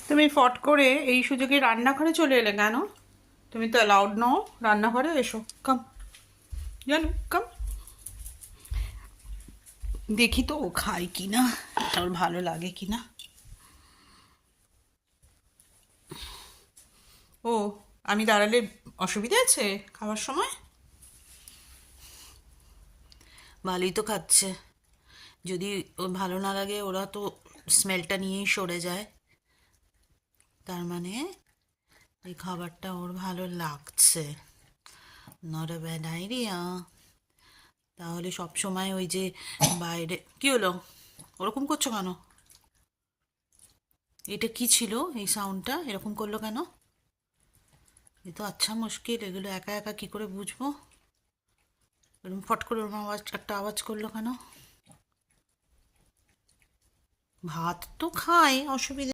তুমি ফট করে এই সুযোগে রান্নাঘরে চলে এলে কেন? তুমি তো অ্যালাউড নও রান্নাঘরে। এসো, কাম, জানো, কাম। দেখি তো ও খায় কি না, এটা ওর ভালো লাগে কি না। ও, আমি দাঁড়ালে অসুবিধা আছে খাওয়ার সময়? ভালোই তো খাচ্ছে। যদি ওর ভালো না লাগে ওরা তো স্মেলটা নিয়েই সরে যায়, তার মানে এই খাবারটা ওর ভালো লাগছে। Not a bad idea. তাহলে সব সময় ওই যে বাইরে কি হলো, ওরকম করছো কেন? এটা কি ছিল, এই সাউন্ডটা এরকম করলো কেন? এ তো আচ্ছা মুশকিল, এগুলো একা একা কি করে বুঝবো? এরকম ফট করে ওরকম আওয়াজ, একটা আওয়াজ করলো কেন? ভাত তো খাই, অসুবিধা